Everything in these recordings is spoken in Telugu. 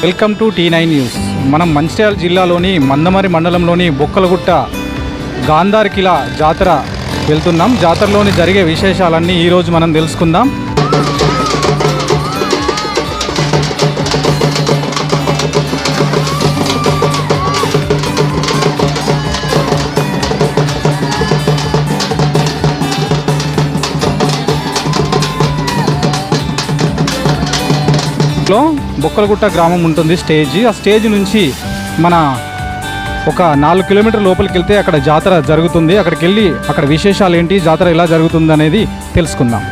Welcome to T9 news. మనం మంచిర్యాల జిల్లాలోని మందమరి మండలంలోని బొక్కలగుట్ట గాంధార్ కిలా జాతర వెళ్తున్నాం. జాతరలోని జరిగే విశేషాలన్నీ ఈరోజు మనం తెలుసుకుందాం. బొక్కలగుట్ట గ్రామం ఉంటుంది స్టేజ్. ఆ స్టేజ్ నుంచి మన ఒక 4 కిలోమీటర్ లోపలికి వెళ్తే అక్కడ జాతర జరుగుతుంది. అక్కడికి వెళ్ళి అక్కడ విశేషాలు ఏంటి, జాతర ఎలా జరుగుతుంది అనేది తెలుసుకుందాం.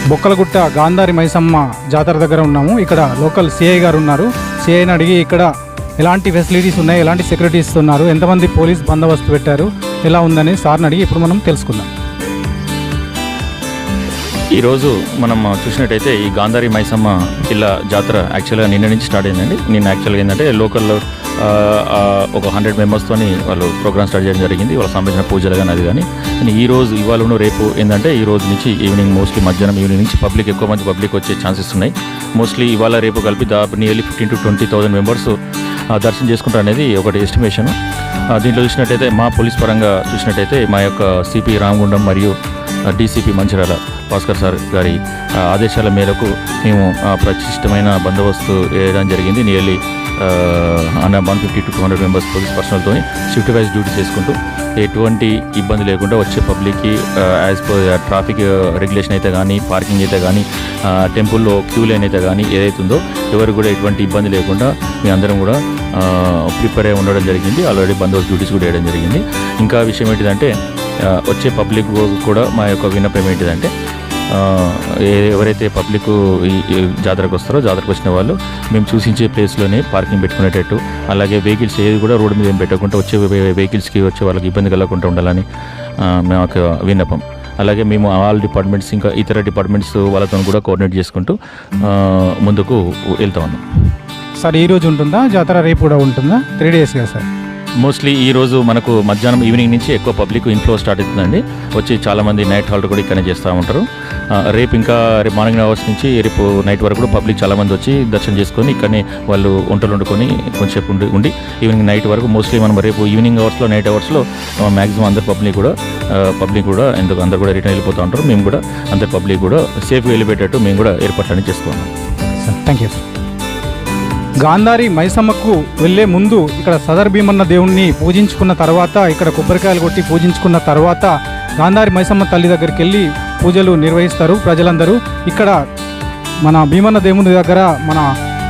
బొక్కలగుట్ట గాంధారి మైసమ్మ జాతర దగ్గర ఉన్నాము. ఇక్కడ లోకల్ సిఐ గారు ఉన్నారు. సిఐని అడిగి ఇక్కడ ఎలాంటి ఫెసిలిటీస్ ఉన్నాయి, ఎలాంటి సెక్యూరిటీస్ ఉన్నారు, ఎంతమంది పోలీస్ బందోబస్తు పెట్టారు, ఎలా ఉందని సార్ని అడిగి ఇప్పుడు మనం తెలుసుకుందాం. ఈరోజు మనం చూసినట్టయితే ఈ గాంధారి మైసమ్మ కిలా జాతర యాక్చువల్గా నిన్న నుంచి స్టార్ట్ అయిందండి. నిన్న యాక్చువల్గా ఏంటంటే లోకల్ ఒక 100 మెంబర్స్తో వాళ్ళు ప్రోగ్రామ్ స్టార్ట్ చేయడం జరిగింది. వాళ్ళకి సంబంధించిన పూజలు కానీ అది కానీ. ఈరోజు ఇవాళను రేపు ఏంటంటే ఈ రోజు నుంచి ఈవినింగ్ మోస్ట్లీ మధ్యాహ్నం ఈవినింగ్ నుంచి ఎక్కువ మంది పబ్లిక్ వచ్చే ఛాన్సెస్ ఉన్నాయి. మోస్ట్లీ ఇవాళ రేపు కలిపి దాదాపు నియర్లీ 15,000 to 20,000 మెంబర్స్ దర్శనం చేసుకుంటారు అనేది ఒకటి ఎస్టిమేషన్. దీంట్లో చూసినట్టయితే మా పోలీస్ పరంగా చూసినట్టయితే మా యొక్క సిపి రామగుండం మరియు డీసీపీ మంచిర్యాల భాస్కర్ సార్ గారి ఆదేశాల మేరకు మేము ప్రతిష్టమైన బందోబస్తు వేయడం జరిగింది. నియర్లీ 150 to 200 మెంబర్స్ పోలీస్ పర్సనల్తో షిఫ్ట్ వైజ్ డ్యూటీ చేసుకుంటూ ఎటువంటి ఇబ్బంది లేకుండా వచ్చే పబ్లిక్కి యాజ్ పర్ ట్రాఫిక్ రెగ్యులేషన్ అయితే కానీ, పార్కింగ్ అయితే కానీ, టెంపుల్లో క్యూ లైన్ అయితే కానీ ఏదైతే ఉందో ఎవరికి కూడా ఎటువంటి ఇబ్బంది లేకుండా మీ అందరం కూడా ప్రిపేర్ అయి ఉండడం జరిగింది. ఆల్రెడీ బందోబస్తు డ్యూటీస్ కూడా వేయడం జరిగింది. ఇంకా విషయం ఏంటిదంటే వచ్చే పబ్లిక్ కూడా మా యొక్క విన్నపం ఏంటిదంటే ఎవరైతే పబ్లిక్ ఈ జాతరకు వస్తారో జాతరకు వచ్చిన వాళ్ళు మేము సూచించే ప్లేస్లోనే పార్కింగ్ పెట్టుకునేటట్టు, అలాగే వెహికల్స్ ఏది కూడా రోడ్డు మీద ఏం పెట్టకుండా వచ్చే వెహికల్స్కి వచ్చే వాళ్ళకి ఇబ్బంది కలగకుండా ఉండాలని మాకు విన్నపం. అలాగే మేము ఆల్ డిపార్ట్మెంట్స్ ఇంకా ఇతర డిపార్ట్మెంట్స్ వాళ్ళతో కూడా కోఆర్డినేట్ చేసుకుంటూ ముందుకు వెళ్తా ఉన్నాం. సార్ ఈరోజు ఉంటుందా జాతర, రేపు కూడా ఉంటుందా? 3 days కదా సార్? మోస్ట్లీ ఈరోజు మనకు మధ్యాహ్నం ఈవినింగ్ నుంచి ఎక్కువ పబ్లిక్ ఇన్ఫ్లో స్టార్ట్ అవుతుందండి. వచ్చి చాలామంది నైట్ హాల్ట్ కూడా ఇక్కడనే చేస్తూ ఉంటారు. రేపు ఇంకా రేపు మార్నింగ్ అవర్స్ నుంచి రేపు నైట్ వరకు కూడా పబ్లిక్ చాలామంది వచ్చి దర్శనం చేసుకొని ఇక్కడనే వాళ్ళు వంటలు వండుకొని కొంచెంసేపు ఉండి ఈవినింగ్ నైట్ వరకు మోస్ట్లీ మనం రేపు ఈవినింగ్ అవర్స్లో నైట్ అవర్స్లో మ్యాక్సిమం అందరు పబ్లిక్ కూడా అందరు కూడా రిటర్న్ వెళ్ళిపోతూ ఉంటారు. మేము కూడా అందరు పబ్లిక్ కూడా సేఫ్గా వెళ్ళిపోయేటట్టు మేము కూడా ఏర్పాట్లన్నీ చేసుకున్నాం. Thank you sir. గాంధారి మైసమ్మకు వెళ్ళే ముందు ఇక్కడ సదర్ భీమన్న దేవుణ్ణి పూజించుకున్న తర్వాత, ఇక్కడ కొబ్బరికాయలు కొట్టి పూజించుకున్న తర్వాత గాంధారి మైసమ్మ తల్లి దగ్గరికి వెళ్ళి పూజలు నిర్వహిస్తారు ప్రజలందరూ. ఇక్కడ మన భీమన్న దేవుని దగ్గర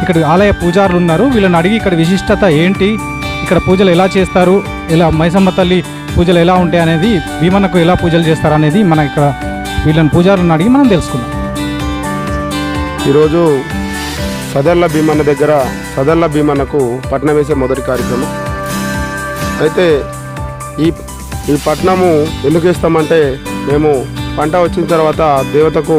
ఇక్కడ ఆలయ పూజారులు ఉన్నారు. వీళ్ళని అడిగి ఇక్కడ విశిష్టత ఏంటి, ఇక్కడ పూజలు ఎలా చేస్తారు, ఎలా మైసమ్మ తల్లి పూజలు ఎలా ఉంటాయి అనేది, భీమన్నకు ఎలా పూజలు చేస్తారు అనేది ఇక్కడ వీళ్ళని పూజారులను అడిగి మనం తెలుసుకుందాం. ఈరోజు సదర్ల భీమన్న దగ్గర సదర్ల భీమన్నకు పట్నం వేసే మొదటి కార్యక్రమం అయితే ఈ పట్నము ఎందుకు వేస్తామంటే, మేము పంట వచ్చిన తర్వాత దేవతకు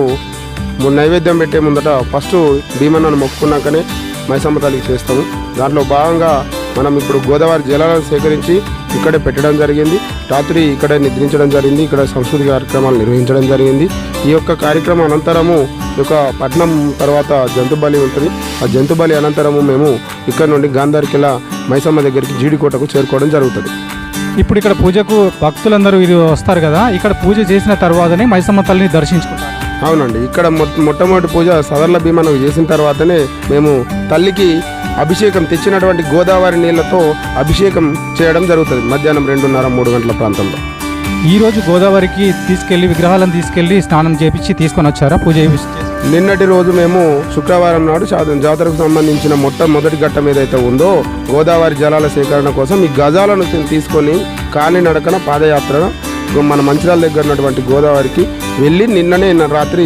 నైవేద్యం పెట్టే ముందట ఫస్ట్ భీమన్నను మొక్కుకున్నాకనే మైసమ్మ తల్లికి చేస్తాము. దాంట్లో భాగంగా మనం ఇప్పుడు గోదావరి జలాలను సేకరించి ఇక్కడే పెట్టడం జరిగింది. రాత్రి ఇక్కడే నిద్రించడం జరిగింది. ఇక్కడ సంస్కృతిక కార్యక్రమాలు నిర్వహించడం జరిగింది. ఈ యొక్క కార్యక్రమం అనంతరము ఈ యొక్క పట్నం తర్వాత జంతు బలి ఉంటుంది. ఆ జంతు బలి అనంతరము మేము ఇక్కడ నుండి గాంధారి కిలా మైసమ్మ దగ్గరికి జీడికోటకు చేరుకోవడం జరుగుతుంది. ఇప్పుడు ఇక్కడ పూజకు భక్తులందరూ వస్తారు కదా, ఇక్కడ పూజ చేసిన తర్వాతనే మైసమ్మ తల్లిని దర్శించుకుంటారు. అవునండి, ఇక్కడ మొట్టమొదటి పూజ సదర్ల భీమన్నకు చేసిన తర్వాతనే మేము తల్లికి అభిషేకం తెచ్చినటువంటి గోదావరి నీళ్లతో అభిషేకం చేయడం జరుగుతుంది. మధ్యాహ్నం 2:30-3 గంటల ప్రాంతంలో ఈరోజు గోదావరికి విగ్రహాలను తీసుకెళ్లి స్నానం చేపించి తీసుకొని వచ్చారా పూజ? నిన్నటి రోజు మేము శుక్రవారం నాడు జాతరకు సంబంధించిన మొట్టమొదటి ఘట్టం ఏదైతే ఉందో గోదావరి జలాల సేకరణ కోసం ఈ గజాలను తీసుకొని కాలినడకన పాదయాత్ర మన మంచిర్యాల దగ్గర ఉన్నటువంటి గోదావరికి వెళ్ళి నిన్ననే రాత్రి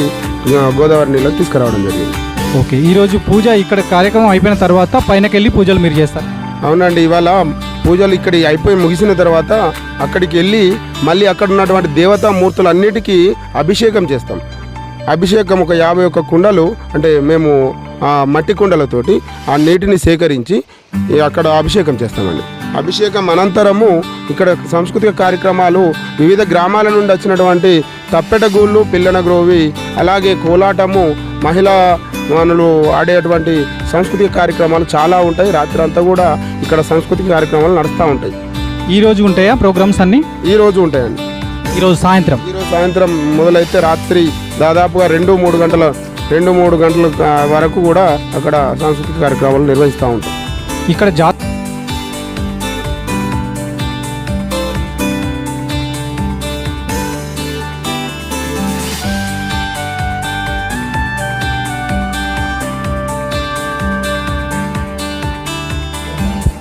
గోదావరి నీళ్ళకి తీసుకురావడం జరిగింది. ఓకే, ఈరోజు పూజ ఇక్కడ కార్యక్రమం అయిపోయిన తర్వాత పైనకెళ్ళి పూజలు మీరు చేస్తారు? అవునండి, ఇవాళ పూజలు ఇక్కడ అయిపోయి ముగిసిన తర్వాత అక్కడికి వెళ్ళి మళ్ళీ అక్కడ ఉన్నటువంటి దేవతామూర్తులన్నిటికీ అభిషేకం చేస్తాం. అభిషేకం ఒక 51 కుండలు అంటే మేము ఆ మట్టి కుండలతోటి ఆ నీటిని సేకరించి అక్కడ అభిషేకం చేస్తామండి. అభిషేకం అనంతరము ఇక్కడ సాంస్కృతిక కార్యక్రమాలు వివిధ గ్రామాల నుండి వచ్చినటువంటి తప్పెటగూళ్ళు, పిల్లన గ్రోవి, అలాగే కోలాటము, మహిళా మనలు ఆడేటువంటి సాంస్కృతిక కార్యక్రమాలు చాలా ఉంటాయి. రాత్రి అంతా కూడా ఇక్కడ సాంస్కృతిక కార్యక్రమాలు నడుస్తూ ఉంటాయి. ఈరోజు ఉంటాయా ప్రోగ్రామ్స్ అన్నీ? ఈరోజు ఉంటాయండి. ఈరోజు సాయంత్రం మొదలైతే రాత్రి దాదాపుగా 2-3 గంటల వరకు కూడా అక్కడ సాంస్కృతిక కార్యక్రమాలు నిర్వహిస్తూ ఉంటాం. ఇక్కడ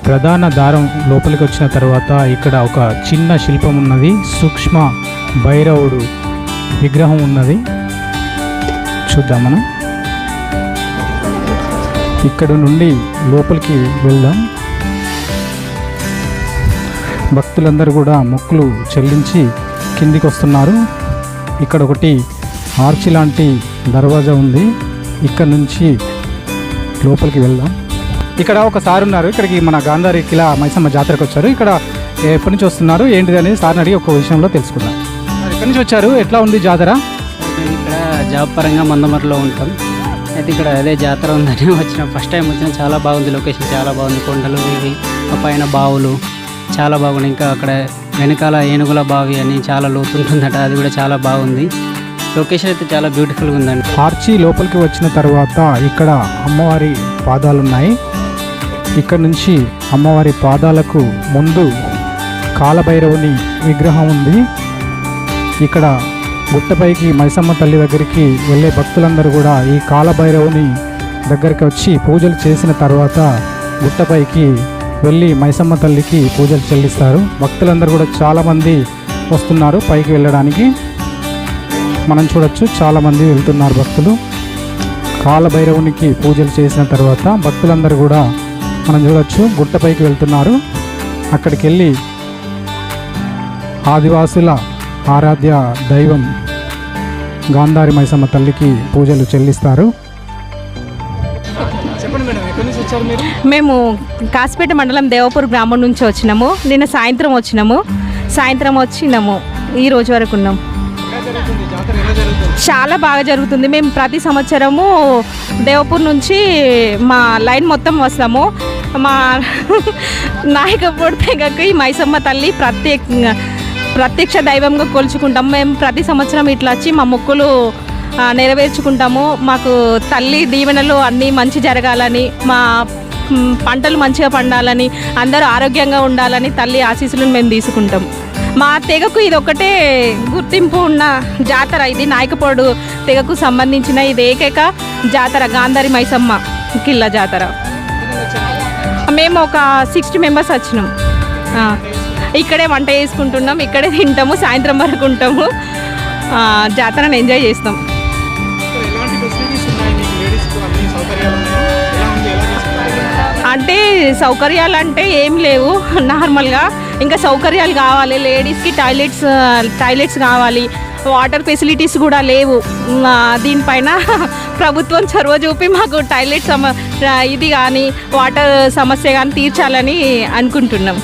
ప్రధాన ద్వారం లోపలికి వచ్చిన తర్వాత ఇక్కడ ఒక చిన్న శిల్పం ఉన్నది. సూక్ష్మ భైరవుడు విగ్రహం ఉన్నది. చూద్దాం మనం. ఇక్కడ నుండి లోపలికి వెళ్దాం. భక్తులందరూ కూడా మొక్కులు చెల్లించి కిందికి వస్తున్నారు. ఇక్కడ ఒకటి ఆర్చి లాంటి దర్వాజా ఉంది. ఇక్కడ నుంచి లోపలికి వెళ్దాం. ఇక్కడ ఒక సార్ ఉన్నారు. ఇక్కడికి మన గాంధారి కిలా మైసమ్మ జాతరకు వచ్చారు. ఇక్కడ ఎప్పటి నుంచి వస్తున్నారు ఏంటిది అనేది సార్ని అడిగి ఒక విషయంలో తెలుసుకున్నాం. ఎక్కడి నుంచి వచ్చారు? ఎట్లా ఉంది జాతర? ఇక్కడ జాబ్ పరంగా మందమరిలో ఉంటాం. అయితే ఇక్కడ అదే జాతర ఉందని వచ్చిన ఫస్ట్ టైం వచ్చిన. చాలా బాగుంది, లొకేషన్ చాలా బాగుంది. కొండలు ఇవి, పైన బావులు చాలా బాగున్నాయి. ఇంకా అక్కడ వెనకాల ఏనుగుల బావి అని చాలా లోతుంటుందట, అది కూడా చాలా బాగుంది. లొకేషన్ అయితే చాలా బ్యూటిఫుల్గా ఉందండి. ఆర్చి లోపలికి వచ్చిన తర్వాత ఇక్కడ అమ్మవారి పాదాలు ఉన్నాయి. ఇక్కడ నుంచి అమ్మవారి పాదాలకు ముందు కాలభైరవుని విగ్రహం ఉంది. ఇక్కడ గుట్టపైకి మైసమ్మ తల్లి దగ్గరికి వెళ్ళే భక్తులందరూ కూడా ఈ కాలభైరవుని దగ్గరికి వచ్చి పూజలు చేసిన తర్వాత గుట్టపైకి వెళ్ళి మైసమ్మ తల్లికి పూజలు చెల్లిస్తారు. భక్తులందరూ కూడా చాలామంది వస్తున్నారు పైకి వెళ్ళడానికి. మనం చూడొచ్చు చాలామంది వెళ్తున్నారు భక్తులు. కాలభైరవునికి పూజలు చేసిన తర్వాత భక్తులందరూ కూడా మనం చూడొచ్చు గుట్టపైకి వెళ్తున్నారు. అక్కడికి వెళ్ళి ఆదివాసుల ఆరాధ్య దైవం గాంధారి మైసమ్మ తల్లికి పూజలు చెల్లిస్తారు. చెప్పండి మేడం, ఎక్కడి నుంచి వచ్చారు మీరు? మేము కాసిపేట మండలం దేవపూర్ గ్రామం నుంచి వచ్చినాము. నిన్న సాయంత్రం వచ్చినాము. ఈ రోజు వరకు ఉన్నాం. చాలా బాగా జరుగుతుంది. మేము ప్రతి సంవత్సరము దేవపూర్ నుంచి మా లైన్ మొత్తం వస్తాము. మా నాయకపోడు తెగకు ఈ మైసమ్మ తల్లి ప్రత్యక్ష దైవంగా కొలుచుకుంటాం. మేము ప్రతి సంవత్సరం ఇట్లా వచ్చి మా మొక్కులు నెరవేర్చుకుంటాము. మాకు తల్లి దీవెనలు అన్నీ మంచి జరగాలని, మా పంటలు మంచిగా పండాలని, అందరూ ఆరోగ్యంగా ఉండాలని తల్లి ఆశీస్సులను మేము తీసుకుంటాం. మా తెగకు ఇది ఒకటే గుర్తింపు ఉన్న జాతర. ఇది నాయకపోడు తెగకు సంబంధించిన ఇది ఏకైక జాతర, గాంధారి మైసమ్మ కిల్లా జాతర. మేము ఒక 60 మెంబర్స్ వచ్చినాం. ఇక్కడే వంట చేసుకుంటున్నాం, ఇక్కడే తింటాము, సాయంత్రం వరకు ఉంటాము, జాతరను ఎంజాయ్ చేస్తాం. అంటే సౌకర్యాలు అంటే ఏం లేవు నార్మల్గా. ఇంకా సౌకర్యాలు కావాలి. లేడీస్కి టాయిలెట్స్ కావాలి. వాటర్ ఫెసిలిటీస్ కూడా లేవు. దీనిపైన ప్రభుత్వం చొరవ చూపి మాకు టాయిలెట్ ఇది కానీ వాటర్ సమస్య కానీ తీర్చాలని అనుకుంటున్నాం.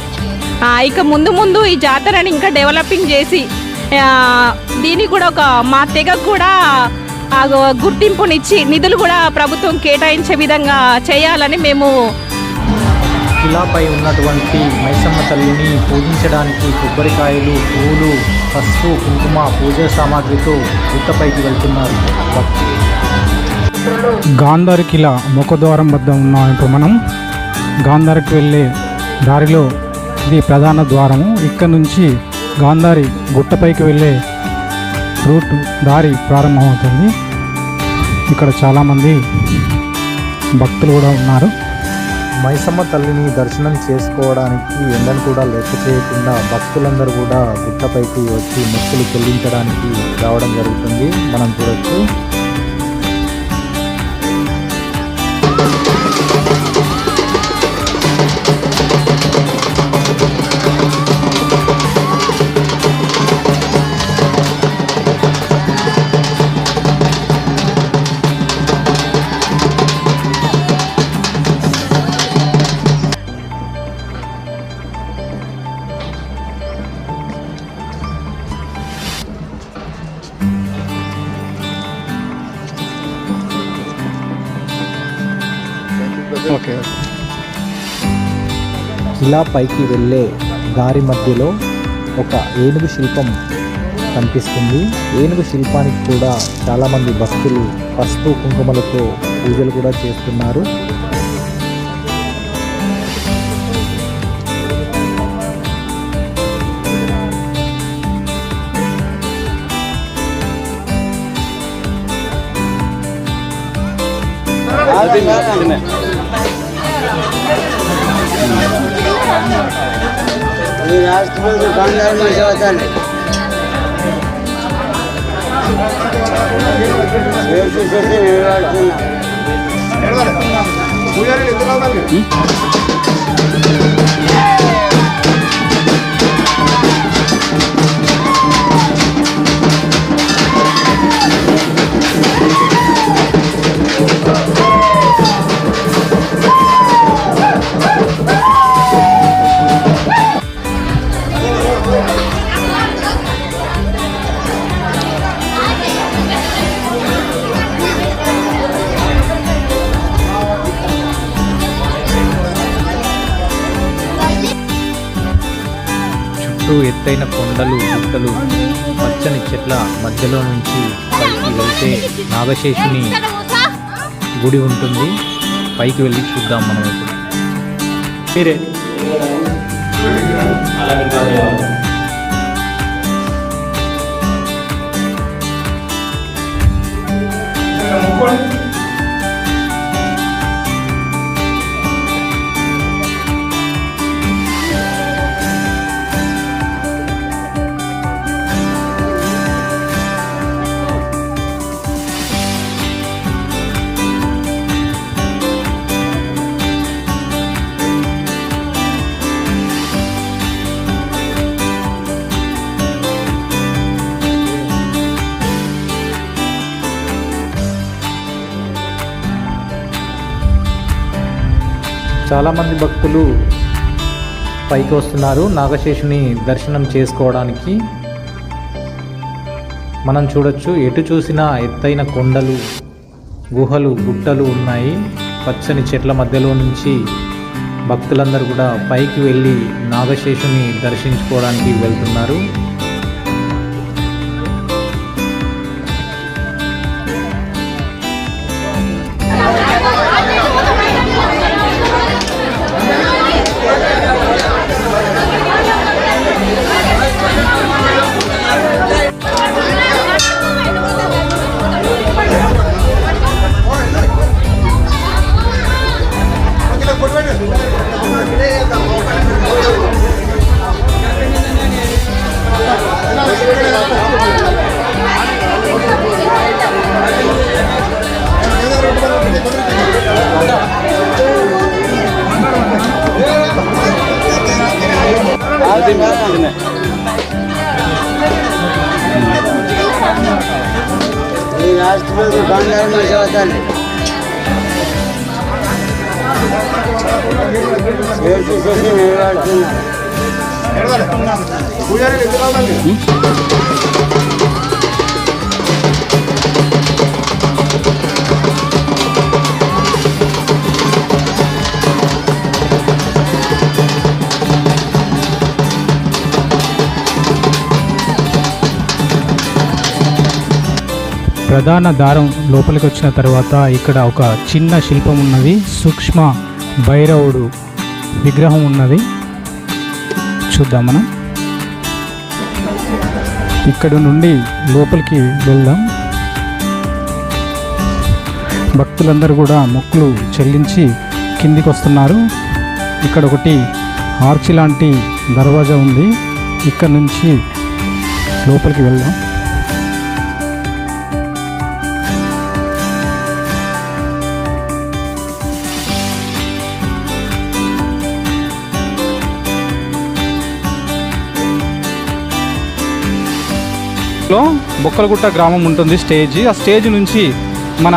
ఇక ముందు ఈ జాతరని ఇంకా డెవలపింగ్ చేసి దీనికి కూడా ఒక మా తెగకు కూడా గుర్తింపునిచ్చి నిధులు కూడా ప్రభుత్వం కేటాయించే విధంగా చేయాలని మేము. కిలాపై ఉన్నటువంటి మైసమ్మ తల్లిని పూజించడానికి కొబ్బరికాయలు, పూలు, పసుపు, కుంకుమ, పూజా సామాగ్రితో గుట్టపైకి వెళ్తున్నారు. గాంధారి కిలా ముఖద్వారం వద్ద ఉన్నాం. ఇప్పుడు మనం గాంధారికి వెళ్ళే దారిలో ఇది ప్రధాన ద్వారము. ఇక్కడ నుంచి గాంధారి గుట్టపైకి వెళ్ళే రూట్ దారి ప్రారంభమవుతుంది. ఇక్కడ చాలామంది భక్తులు కూడా ఉన్నారు. మైసమ్మ తల్లిని దర్శనం చేసుకోవడానికి ఎండను కూడా లెక్క చేయకుండా భక్తులందరూ కూడా గుట్టపైకి వచ్చి మొక్కులు చెల్లించడానికి రావడం జరుగుతుంది. మనం చూడొచ్చు. ఇలా పైకి వెళ్ళే దారి మధ్యలో ఒక ఏనుగు శిల్పం కనిపిస్తుంది. ఏనుగు శిల్పానికి కూడా చాలామంది భక్తులు పసుపు కుంకుమలతో పూజలు కూడా చేస్తున్నారు. చుట్టూ ఎత్తైన కొండలు గుట్టలు పచ్చని చెట్ల మధ్యలో నుంచి పైకి వెళ్తే నాగశేషుని గుడి ఉంటుంది. పైకి వెళ్ళి చూద్దాం మనం ఇప్పుడు. మీరే చాలామంది భక్తులు పైకి వస్తున్నారు నాగశేషుని దర్శనం చేసుకోవడానికి. మనం చూడొచ్చు, ఎటు చూసినా ఎత్తైన కొండలు గుహలు గుట్టలు ఉన్నాయి. పచ్చని చెట్ల మధ్యలో నుంచి భక్తులందరూ కూడా పైకి వెళ్ళి నాగశేషుని దర్శించుకోవడానికి వెళ్తున్నారు. ప్రధాన ద్వారం లోపలికి వచ్చిన తర్వాత ఇక్కడ ఒక చిన్న శిల్పం ఉన్నది. సూక్ష్మ భైరవుడు విగ్రహం ఉన్నది. చూద్దాం మనం. ఇక్కడ నుండి లోపలికి వెళ్దాం. భక్తులందరూ కూడా మొక్కులు చెల్లించి కిందికి వస్తున్నారు. ఇక్కడ ఒకటి ఆర్చి లాంటి దర్వాజా ఉంది. ఇక్కడ నుంచి లోపలికి వెళ్దాం. లో బొక్కలగుట్ట గ్రామం ఉంటుంది స్టేజ్. ఆ స్టేజ్ నుంచి మన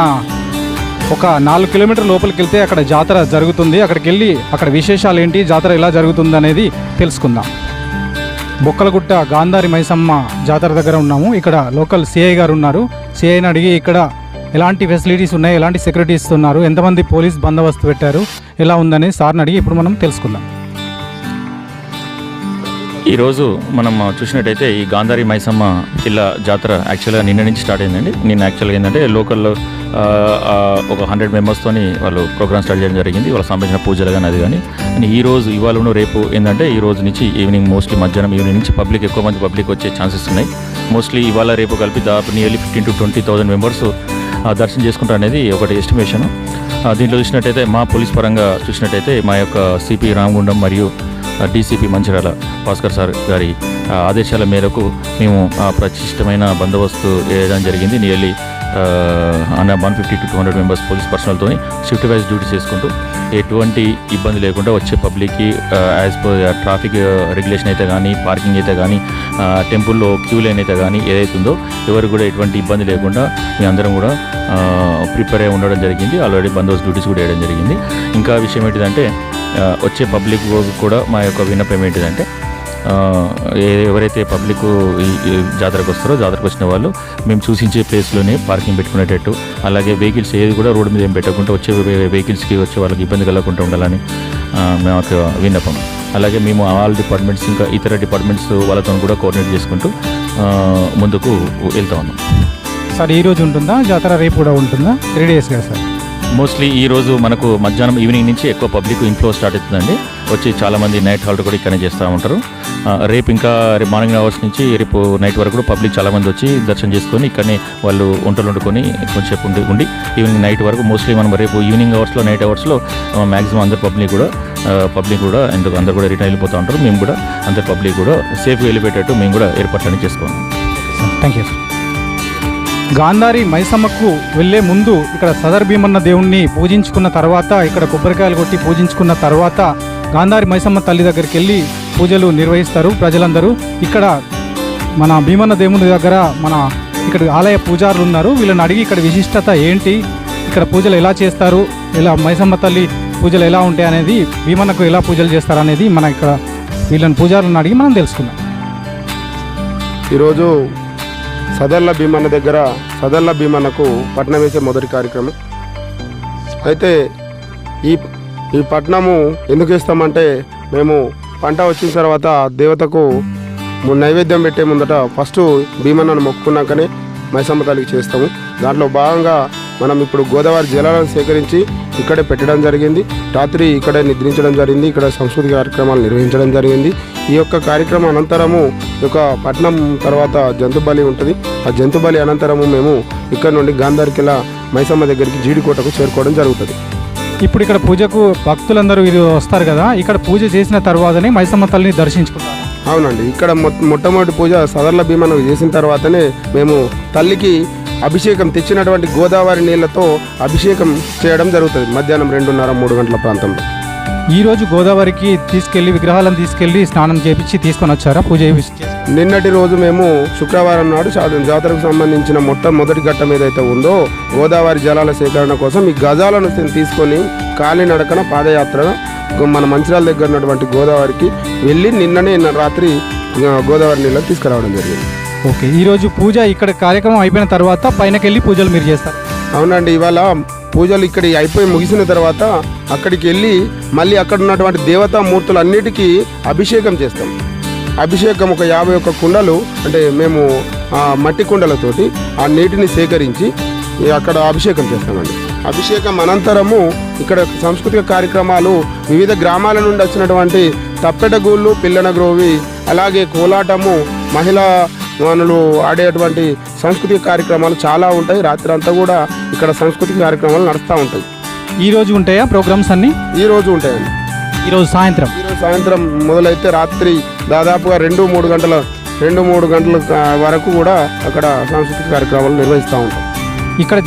ఒక 4 కిలోమీటర్ లోపలికి వెళ్తే అక్కడ జాతర జరుగుతుంది. అక్కడికి వెళ్ళి అక్కడ విశేషాలు ఏంటి, జాతర ఎలా జరుగుతుంది అనేది తెలుసుకుందాం. బొక్కలగుట్ట గాంధారి మైసమ్మ జాతర దగ్గర ఉన్నాము. ఇక్కడ లోకల్ సిఐ గారు ఉన్నారు. సిఐని అడిగి ఇక్కడ ఎలాంటి ఫెసిలిటీస్ ఉన్నాయి, ఎలాంటి సెక్యూరిటీ ఇస్తున్నారు, ఎంతమంది పోలీస్ బందోబస్తు పెట్టారు, ఎలా ఉందని సార్ని అడిగి ఇప్పుడు మనం తెలుసుకుందాం. ఈరోజు మనం చూసినట్టయితే ఈ గాంధారి మైసమ్మ జిల్లా జాతర యాక్చువల్గా నిన్న నుంచి స్టార్ట్ అయిందండి. నిన్న యాక్చువల్గా ఏంటంటే లోకల్లో ఒక 100 మెంబర్స్తోని వాళ్ళు ప్రోగ్రామ్ స్టార్ట్ చేయడం జరిగింది. వాళ్ళకి సంబంధించిన పూజలు కానీ అది కానీ. ఈరోజు ఇవాళ రేపు ఏంటంటే ఈ రోజు నుంచి ఈవినింగ్ మోస్ట్లీ మధ్యాహ్నం ఈవినింగ్ నుంచి ఎక్కువ మంది పబ్లిక్ వచ్చే ఛాన్సెస్ ఉన్నాయి. మోస్ట్లీ ఇవాళ రేపు కలిపి దాదాపు నియర్లీ 15,000 to 20,000 మెంబర్స్ దర్శనం చేసుకుంటారు అనేది ఒకటి ఎస్టిమేషన్. దీంట్లో చూసినట్టయితే మా పోలీస్ పరంగా చూసినట్టయితే మా యొక్క సిపి రామగుండం మరియు డీసీపీ మంచిర్యాల భాస్కర్ సార్ గారి ఆదేశాల మేరకు మేము ప్రతిష్టమైన బందోబస్తు వేయడం జరిగింది. నియర్లీ 150 to 200 మెంబర్స్ పోలీస్ పర్సనల్తో షిఫ్ట్ వైజ్ డ్యూటీ చేసుకుంటూ ఎటువంటి ఇబ్బంది లేకుండా వచ్చే పబ్లిక్కి యాజ్ పర్ ట్రాఫిక్ రెగ్యులేషన్ అయితే కానీ, పార్కింగ్ అయితే కానీ, టెంపుల్లో క్యూ లైన్ అయితే కానీ ఏదైతుందో ఎవరు కూడా ఎటువంటి ఇబ్బంది లేకుండా మీ అందరం కూడా ప్రిపేర్ అయి ఉండడం జరిగింది. ఆల్రెడీ బందోబస్తు డ్యూటీస్ కూడా వేయడం జరిగింది. ఇంకా విషయం ఏంటిదంటే వచ్చే పబ్లిక్ కూడా మా యొక్క విన్నపం ఏంటిదంటే ఎవరైతే పబ్లిక్ ఈ జాతరకు వస్తారో జాతరకు వచ్చిన వాళ్ళు మేము సూచించే ప్లేస్లోనే పార్కింగ్ పెట్టుకునేటట్టు, అలాగే వెహికల్స్ ఏది కూడా రోడ్డు మీద ఏం పెట్టకుండా వచ్చే వెహికల్స్కి వచ్చే వాళ్ళకి ఇబ్బంది కలగకుండా ఉండాలని మా యొక్క విన్నపం. అలాగే మేము ఆల్ డిపార్ట్మెంట్స్ ఇంకా ఇతర డిపార్ట్మెంట్స్ వాళ్ళతో కూడా కోఆర్డినేట్ చేసుకుంటూ ముందుకు వెళ్తా ఉన్నాం. సార్ ఈరోజు ఉంటుందా జాతర, రేపు కూడా ఉంటుందా? 3 days కదా సార్? మోస్ట్లీ ఈరోజు మనకు మధ్యాహ్నం ఈవినింగ్ నుంచి ఎక్కువ పబ్లిక్ ఇన్ఫ్లో స్టార్ట్ అవుతుందండి. వచ్చి చాలామంది నైట్ హాల్ట్ కూడా ఇక్కడనే చేస్తూ ఉంటారు. రేపు ఇంకా మార్నింగ్ అవర్స్ నుంచి రేపు నైట్ వరకు కూడా పబ్లిక్ చాలామంది వచ్చి దర్శనం చేసుకొని ఇక్కడనే వాళ్ళు వంటలు వండుకొని కొంచెంసేపు ఉండి ఈవినింగ్ నైట్ వరకు మోస్ట్లీ మనం రేపు ఈవినింగ్ అవర్స్లో నైట్ అవర్స్లో మ్యాక్సిమం అందరు పబ్లిక్ కూడా అందరు కూడా రిటర్న్ వెళ్ళిపోతూ ఉంటారు. మేము కూడా అందరు పబ్లిక్ కూడా సేఫ్గా వెళ్ళిపోయేటట్టు మేము కూడా ఏర్పాట్లన్నీ చేసుకోవాలి. Thank you sir. గాంధారి మైసమ్మకు వెళ్ళే ముందు ఇక్కడ సదర్ భీమన్న దేవుణ్ణి పూజించుకున్న తర్వాత, ఇక్కడ కొబ్బరికాయలు కొట్టి పూజించుకున్న తర్వాత గాంధారి మైసమ్మ తల్లి దగ్గరికి వెళ్ళి పూజలు నిర్వహిస్తారు ప్రజలందరూ. ఇక్కడ మన భీమన్న దేవుని దగ్గర ఇక్కడ ఆలయ పూజారులు ఉన్నారు. వీళ్ళని అడిగి ఇక్కడ విశిష్టత ఏంటి, ఇక్కడ పూజలు ఎలా చేస్తారు, ఎలా మైసమ్మ తల్లి పూజలు ఎలా ఉంటాయి అనేది, భీమన్నకు ఎలా పూజలు చేస్తారు అనేది మన ఇక్కడ వీళ్ళని పూజారులను అడిగి మనం తెలుసుకుందాం. ఈరోజు సదర్ల భీమన్నకు పట్నం వేసే మొదటి కార్యక్రమం. అయితే ఈ పట్నము ఎందుకు వేస్తామంటే మేము పంట వచ్చిన తర్వాత దేవతకు నైవేద్యం పెట్టే ముందట ఫస్ట్ భీమన్నను మొక్కుకున్నాకనే మైసమ్మ తల్లికి చేస్తాము. దాంట్లో భాగంగా మనం ఇప్పుడు గోదావరి జలాలను సేకరించి ఇక్కడే పెట్టడం జరిగింది. రాత్రి ఇక్కడే నిద్రించడం జరిగింది. ఇక్కడ సంస్కృతిక కార్యక్రమాలు నిర్వహించడం జరిగింది. ఈ యొక్క కార్యక్రమం అనంతరము ఈ యొక్క పట్నం తర్వాత జంతు బలి ఉంటుంది. ఆ జంతు బలి అనంతరము మేము ఇక్కడ నుండి గాంధారికిలా మైసమ్మ దగ్గరికి జీడికోటకు చేరుకోవడం జరుగుతుంది. ఇప్పుడు ఇక్కడ పూజకు భక్తులందరూ వీరు వస్తారు కదా, ఇక్కడ పూజ చేసిన తర్వాతనే మైసమ్మ తల్లిని దర్శించుకుంటారు. అవునండి, ఇక్కడ మొట్టమొదటి పూజ సదర్ల భీమన్నకు చేసిన తర్వాతనే మేము తల్లికి అభిషేకం తెచ్చినటువంటి గోదావరి నీళ్లతో అభిషేకం చేయడం జరుగుతుంది. మధ్యాహ్నం 2:30-3 గంటల ప్రాంతంలో ఈరోజు గోదావరికి విగ్రహాలను తీసుకెళ్ళి స్నానం చేపించి తీసుకొని వచ్చారా పూజ? నిన్నటి రోజు మేము శుక్రవారం నాడు జాతరకు సంబంధించిన మొట్టమొదటి ఘట్టం ఏదైతే ఉందో గోదావరి జలాల సేకరణ కోసం ఈ గజాలను తీసుకొని కాలినడకన పాదయాత్ర మన మంచిర్యాల దగ్గర ఉన్నటువంటి గోదావరికి వెళ్ళి నిన్ననే రాత్రి గోదావరి నీళ్ళని తీసుకురావడం జరిగింది. ఓకే, ఈరోజు పూజ ఇక్కడ కార్యక్రమం అయిపోయిన తర్వాత పైనకి వెళ్ళి పూజలు మీరు చేస్తారు? అవునండి, ఇవాళ పూజలు ఇక్కడ అయిపోయి ముగిసిన తర్వాత అక్కడికి వెళ్ళి మళ్ళీ అక్కడ ఉన్నటువంటి దేవతా మూర్తులన్నిటికీ అభిషేకం చేస్తాం. అభిషేకం ఒక 51 కుండలు, అంటే మేము మట్టి కుండలతోటి ఆ నీటిని సేకరించి అక్కడ అభిషేకం చేస్తామండి. అభిషేకం అనంతరము ఇక్కడ సాంస్కృతిక కార్యక్రమాలు వివిధ గ్రామాల నుండి వచ్చినటువంటి తప్పెటగూళ్ళు, పిల్లన గ్రోవి, అలాగే కోలాటము, మహిళా వాళ్ళు ఆడేటువంటి సాంస్కృతిక కార్యక్రమాలు చాలా ఉంటాయి. రాత్రి అంతా కూడా ఇక్కడ సాంస్కృతిక కార్యక్రమాలు నడుస్తూ ఉంటాయి. ఈరోజు ఉంటాయా ప్రోగ్రామ్స్ అన్నీ? ఈరోజు ఉంటాయండి. ఈరోజు సాయంత్రం మొదలైతే రాత్రి దాదాపుగా 2-3 గంటల వరకు కూడా అక్కడ సాంస్కృతిక కార్యక్రమాలు నిర్వహిస్తూ ఉంటాం. ఇక్కడ